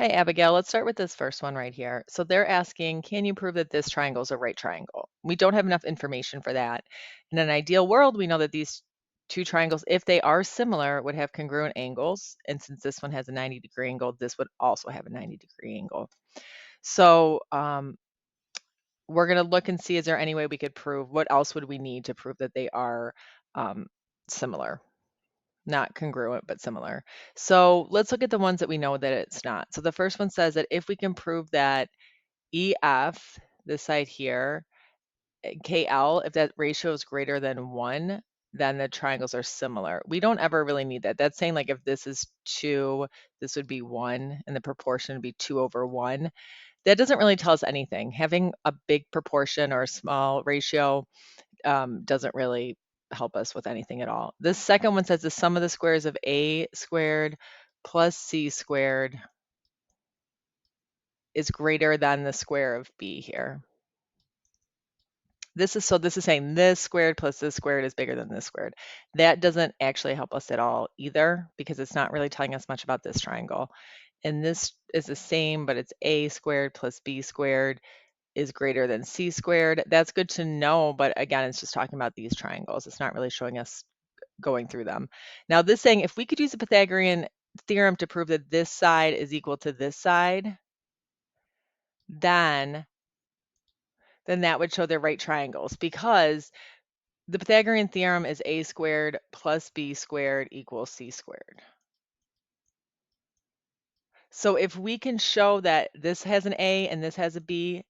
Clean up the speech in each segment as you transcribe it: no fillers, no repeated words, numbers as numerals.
Hi, Abigail. Let's start with this first one right here. So they're asking, can you prove that this triangle is a right triangle? We don't have enough information for that. In an ideal world, we know that these two triangles, if they are similar, would have congruent angles. And since this one has a 90-degree angle, this would also have a 90-degree angle. So we're going to look and see, is there any way we could prove, what else would we need to prove that they are similar? Not congruent, but similar. So let's look at the ones that we know that it's not. So the first one says that if we can prove that EF, this side here, KL, if that ratio is greater than 1, then the triangles are similar. We don't ever really need that. That's saying like if this is 2, this would be 1, and the proportion would be 2/1. That doesn't really tell us anything. Having a big proportion or a small ratio doesn't really help us with anything at all. This second one says the sum of the squares of a squared plus c squared is greater than the square of b here. This is saying this squared plus this squared is bigger than this squared. That doesn't actually help us at all either because it's not really telling us much about this triangle. And this is the same, but it's a squared plus b squared is greater than c squared. That's good to know, but again, it's just talking about these triangles. It's not really showing us going through them. Now this saying, if we could use the Pythagorean theorem to prove that this side is equal to this side, then that would show they're right triangles because the Pythagorean theorem is a squared plus b squared equals c squared. So if we can show that this has an a and this has a b,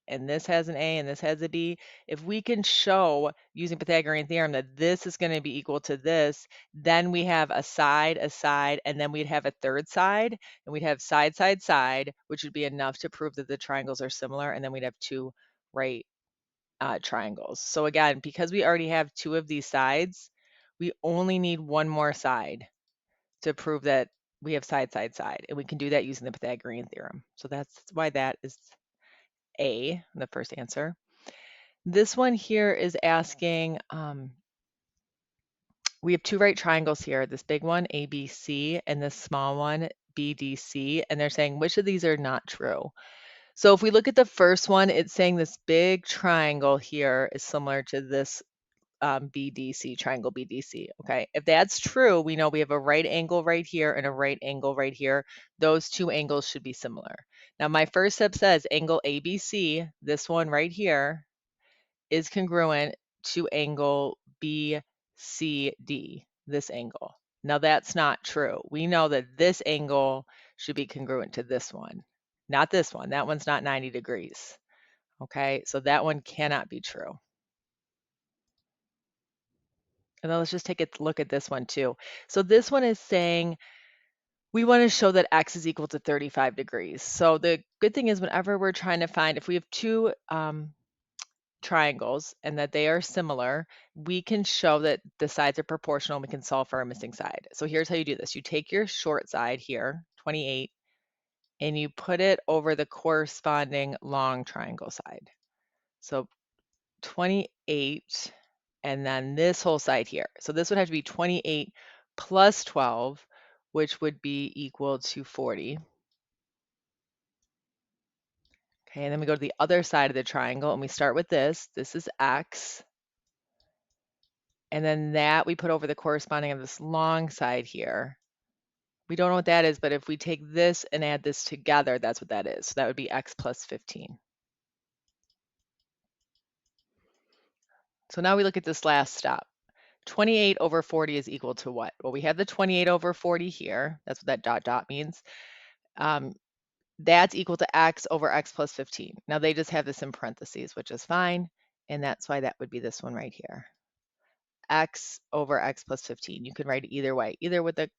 and this has an A and this has a B, if we can show using Pythagorean theorem that this is going to be equal to this, then we have a side, and then we'd have a third side, and we'd have side, side, which would be enough to prove that the triangles are similar, and then we'd have two right triangles. So again, because we already have two of these sides, we only need one more side to prove that we have side, and we can do that using the Pythagorean theorem. So that's why that is A, the first answer. This one here is asking, we have two right triangles here, this big one, ABC, and this small one, BDC, and they're saying which of these are not true. So if we look at the first one, it's saying this big triangle here is similar to this BDC, triangle BDC, okay? If that's true, we know we have a right angle right here and a right angle right here. Those two angles should be similar. Now my first step says angle ABC, this one right here, is congruent to angle BCD, this angle. Now that's not true. We know that this angle should be congruent to this one, not this one. That one's not 90 degrees. Okay, so that one cannot be true. And then let's just take a look at this one too. So this one is saying we want to show that x is equal to 35 degrees. So the good thing is whenever we're trying to find, if we have two triangles and that they are similar, we can show that the sides are proportional and we can solve for our missing side. So here's how you do this. You take your short side here, 28, and you put it over the corresponding long triangle side. So 28 and then this whole side here. So this would have to be 28 plus 12, which would be equal to 40. Okay, and then we go to the other side of the triangle and we start with this. This is x. And then that we put over the corresponding of this long side here. We don't know what that is, but if we take this and add this together, that's what that is. So that would be x plus 15. So now we look at this last step. 28 over 40 is equal to what? Well, we have the 28 over 40 here. That's what that dot dot means. That's equal to x over x plus 15. Now they just have this in parentheses, which is fine. And that's why that would be this one right here. X over x plus 15. You can write it either way, either with the